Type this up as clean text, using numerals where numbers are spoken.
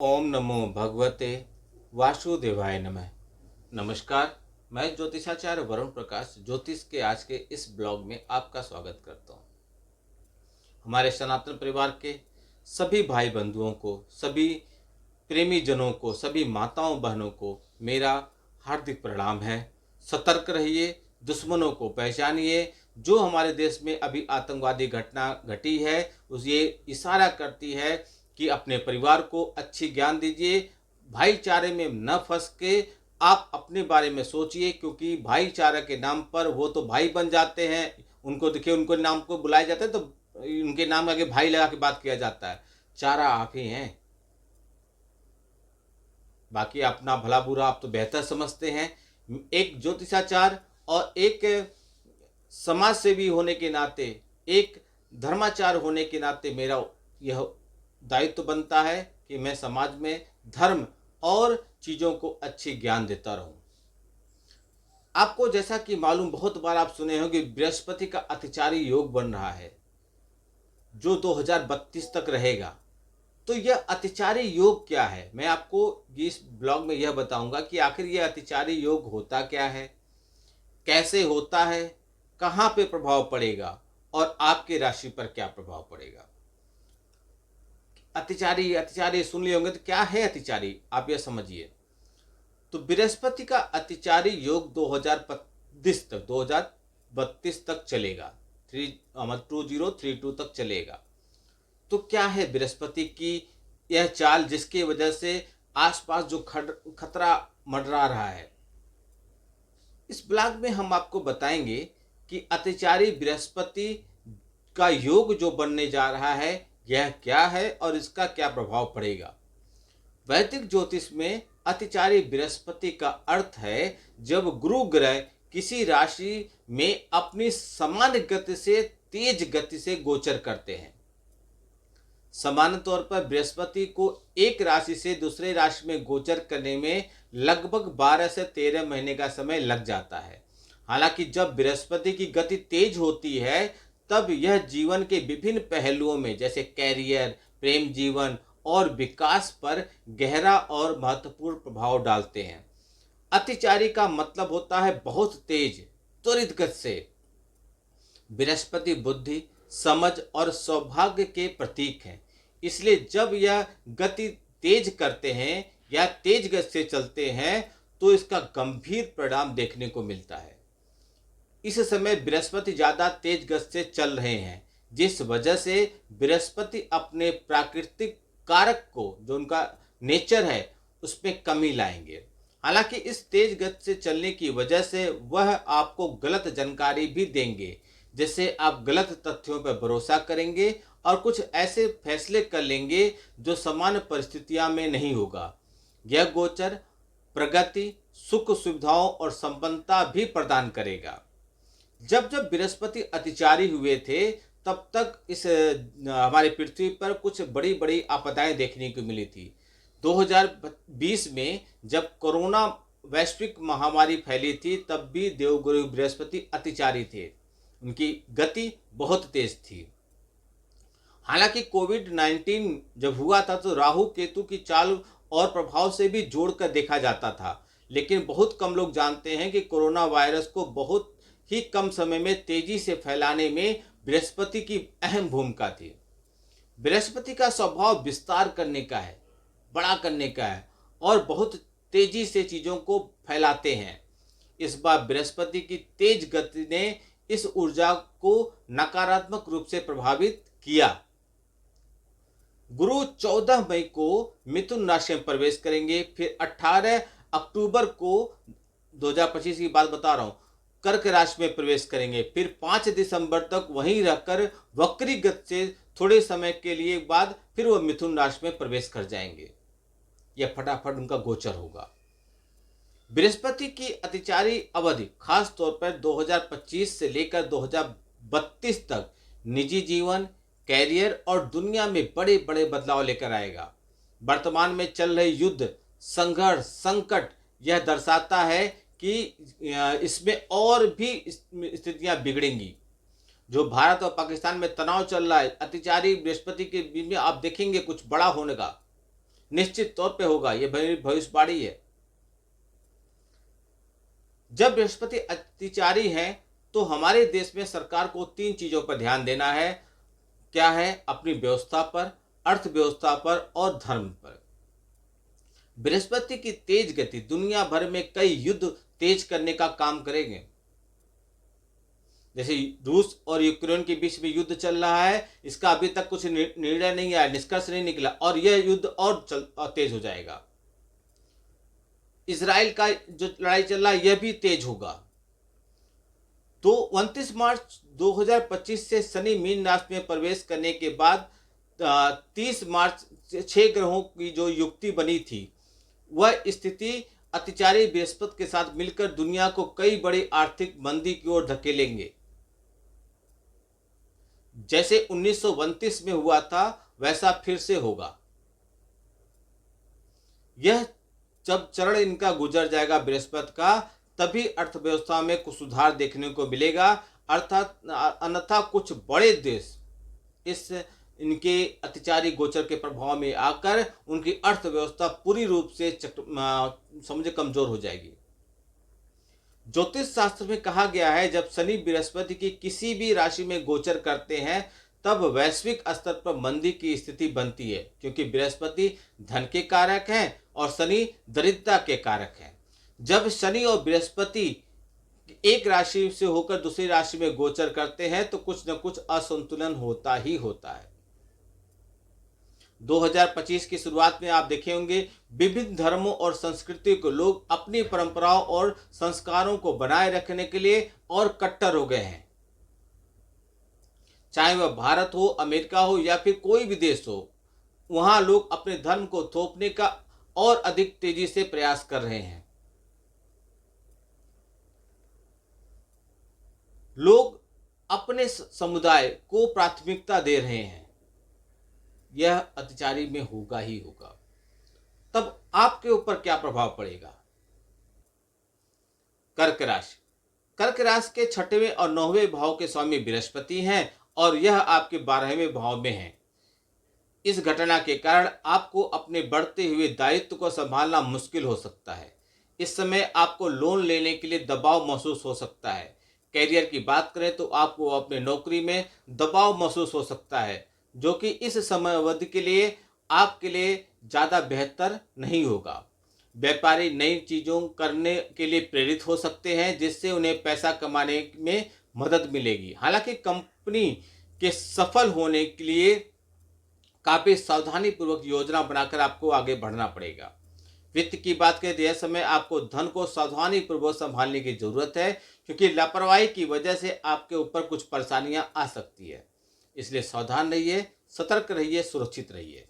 ओम नमो भगवते वासुदेवाय नमः। नमस्कार। मैं ज्योतिषाचार्य वरुण प्रकाश ज्योतिष के आज के इस ब्लॉग में आपका स्वागत करता हूँ। हमारे सनातन परिवार के सभी भाई बंधुओं को, सभी प्रेमी जनों को, सभी माताओं बहनों को मेरा हार्दिक प्रणाम है। सतर्क रहिए, दुश्मनों को पहचानिए। जो हमारे देश में अभी आतंकवादी घटना घटी है उस ये इशारा करती है कि अपने परिवार को अच्छी ज्ञान दीजिए, भाईचारे में न फंस के आप अपने बारे में सोचिए, क्योंकि भाईचारा के नाम पर वो तो भाई बन जाते हैं। उनको देखिए, उनको नाम को बुलाया जाता है तो उनके नाम आगे भाई लगा के बात किया जाता है। चारा आप ही हैं, बाकी अपना भला बुरा आप तो बेहतर समझते हैं। एक ज्योतिषाचार और एक समाज सेवी होने के नाते, एक धर्माचार होने के नाते मेरा यह दायित्व बनता है कि मैं समाज में धर्म और चीज़ों को अच्छी ज्ञान देता रहूं। आपको जैसा कि मालूम, बहुत बार आप सुने होंगे, बृहस्पति का अतिचारी योग बन रहा है जो 2032 तक रहेगा। तो यह अतिचारी योग क्या है, मैं आपको इस ब्लॉग में यह बताऊंगा कि आखिर यह अतिचारी योग होता क्या है, कैसे होता है, कहाँ पे प्रभाव पड़ेगा और आपके राशि पर क्या प्रभाव पड़ेगा। अतिचारी अतिचारी सुन लिए होंगे, तो क्या है अतिचारी, आप यह समझिए। तो बृहस्पति का अतिचारी योग 2032 तक चलेगा। 2032 तक चलेगा। तो क्या है बृहस्पति की यह चाल, जिसकी वजह से आसपास जो खतरा मंडरा रहा है। इस ब्लॉग में हम आपको बताएंगे कि अतिचारी बृहस्पति का योग जो बनने जा रहा है यह क्या है और इसका क्या प्रभाव पड़ेगा। वैदिक ज्योतिष में अतिचारी बृहस्पति का अर्थ है जब गुरु ग्रह किसी राशि में अपनी समान गति से, तेज गति से गोचर करते हैं। सामान्य तौर पर बृहस्पति को एक राशि से दूसरे राशि में गोचर करने में लगभग 12 से 13 महीने का समय लग जाता है। हालांकि जब बृहस्पति की गति तेज होती है तब यह जीवन के विभिन्न पहलुओं में, जैसे कैरियर, प्रेम जीवन और विकास पर गहरा और महत्वपूर्ण प्रभाव डालते हैं। अतिचारी का मतलब होता है बहुत तेज, त्वरित गति से। बृहस्पति बुद्धि, समझ और सौभाग्य के प्रतीक हैं। इसलिए जब यह गति तेज करते हैं या तेज गति से चलते हैं तो इसका गंभीर परिणाम देखने को मिलता है। इस समय बृहस्पति ज़्यादा तेज गति से चल रहे हैं, जिस वजह से बृहस्पति अपने प्राकृतिक कारक को, जो उनका नेचर है, उसमें कमी लाएंगे। हालांकि इस तेज गति से चलने की वजह से वह आपको गलत जानकारी भी देंगे, जिससे आप गलत तथ्यों पर भरोसा करेंगे और कुछ ऐसे फैसले कर लेंगे जो सामान्य परिस्थितियों में नहीं होगा। यह गोचर प्रगति, सुख सुविधाओं और संपन्नता भी प्रदान करेगा। जब जब बृहस्पति अतिचारी हुए थे तब तक इस हमारी पृथ्वी पर कुछ बड़ी बड़ी आपदाएं देखने को मिली थी। 2020 में जब कोरोना वैश्विक महामारी फैली थी तब भी देवगुरु बृहस्पति अतिचारी थे, उनकी गति बहुत तेज थी। हालांकि कोविड-19 जब हुआ था तो राहु केतु की चाल और प्रभाव से भी जोड़कर देखा जाता था, लेकिन बहुत कम लोग जानते हैं कि कोरोना वायरस को बहुत ही कम समय में तेजी से फैलाने में बृहस्पति की अहम भूमिका थी। बृहस्पति का स्वभाव विस्तार करने का है, बड़ा करने का है और बहुत तेजी से चीज़ों को फैलाते हैं। इस बार बृहस्पति की तेज गति ने इस ऊर्जा को नकारात्मक रूप से प्रभावित किया। गुरु 14 मई को मिथुन राशि में प्रवेश करेंगे, फिर 18 अक्टूबर को 2025 की बात बता रहा हूँ, कर्क राशि में प्रवेश करेंगे, फिर 5 दिसंबर तक वहीं रहकर वक्री गति से थोड़े समय के लिए बाद फिर वह मिथुन राशि में प्रवेश कर जाएंगे। यह फटाफट उनका गोचर होगा। बृहस्पति की अतिचारी अवधि खास तौर पर 2025 से लेकर 2032 तक निजी जीवन, कैरियर और दुनिया में बड़े बड़े बदलाव लेकर आएगा। वर्तमान में चल रहे युद्ध, संघर्ष, संकट यह दर्शाता है कि इसमें और भी स्थितियां बिगड़ेंगी। जो भारत और पाकिस्तान में तनाव चल रहा है, अतिचारी बृहस्पति के बीच में आप देखेंगे कुछ बड़ा होने का। निश्चित तौर पे होगा, ये भविष्यवाणी है। जब बृहस्पति अतिचारी है तो हमारे देश में सरकार को 3 चीजों पर ध्यान देना है। क्या है? अपनी व्यवस्था पर, अर्थव्यवस्था पर और धर्म पर। बृहस्पति की तेज गति दुनिया भर में कई युद्ध तेज करने का काम करेंगे। जैसे रूस और यूक्रेन के बीच में युद्ध चल रहा है, इसका अभी तक कुछ निर्णय नहीं आया, निष्कर्ष नहीं निकला, और यह युद्ध और तेज हो जाएगा। इजराइल का जो लड़ाई चल रहा है यह भी तेज होगा। तो 29 मार्च 2025 से शनि मीन राशि में प्रवेश करने के बाद 30 मार्च 6 ग्रहों की जो युक्ति बनी थी, वह स्थिति अतिचारी बृहस्पति के साथ मिलकर दुनिया को कई बड़ी आर्थिक मंदी की ओर धकेलेंगे। जैसे 1929 में हुआ था वैसा फिर से होगा। यह जब चरण इनका गुजर जाएगा बृहस्पति का, तभी अर्थव्यवस्था में कुछ सुधार देखने को मिलेगा। अर्थात अन्यथा कुछ बड़े देश इस इनके अतिचारी गोचर के प्रभाव में आकर उनकी अर्थव्यवस्था पूरी रूप से समझे कमजोर हो जाएगी। ज्योतिष शास्त्र में कहा गया है, जब शनि बृहस्पति की किसी भी राशि में गोचर करते हैं तब वैश्विक स्तर पर मंदी की स्थिति बनती है, क्योंकि बृहस्पति धन के कारक हैं और शनि दरिद्रता के कारक हैं। जब शनि और बृहस्पति एक राशि से होकर दूसरी राशि में गोचर करते हैं तो कुछ न कुछ असंतुलन होता ही होता है। 2025 की शुरुआत में आप देखे होंगे विभिन्न धर्मों और संस्कृति को लोग अपनी परंपराओं और संस्कारों को बनाए रखने के लिए और कट्टर हो गए हैं। चाहे वह भारत हो, अमेरिका हो या फिर कोई भी देश हो, वहां लोग अपने धर्म को थोपने का और अधिक तेजी से प्रयास कर रहे हैं। लोग अपने समुदाय को प्राथमिकता दे रहे हैं। यह अतिचारी में होगा ही होगा। तब आपके ऊपर क्या प्रभाव पड़ेगा? कर्क राशि। कर्क राशि के 6वें और 9वें भाव के स्वामी बृहस्पति हैं और यह आपके 12वें भाव में है। इस घटना के कारण आपको अपने बढ़ते हुए दायित्व को संभालना मुश्किल हो सकता है। इस समय आपको लोन लेने के लिए दबाव महसूस हो सकता है। कैरियर की बात करें तो आपको अपने नौकरी में दबाव महसूस हो सकता है, जो कि इस समय अवधि के लिए आपके लिए ज़्यादा बेहतर नहीं होगा। व्यापारी नई चीज़ों करने के लिए प्रेरित हो सकते हैं, जिससे उन्हें पैसा कमाने में मदद मिलेगी। हालांकि कंपनी के सफल होने के लिए काफ़ी सावधानी पूर्वक योजना बनाकर आपको आगे बढ़ना पड़ेगा। वित्त की बात करें तो यह समय आपको धन को सावधानी पूर्वक संभालने की जरूरत है, क्योंकि लापरवाही की वजह से आपके ऊपर कुछ परेशानियां आ सकती है। इसलिए सावधान रहिए, सतर्क रहिए, सुरक्षित रहिए।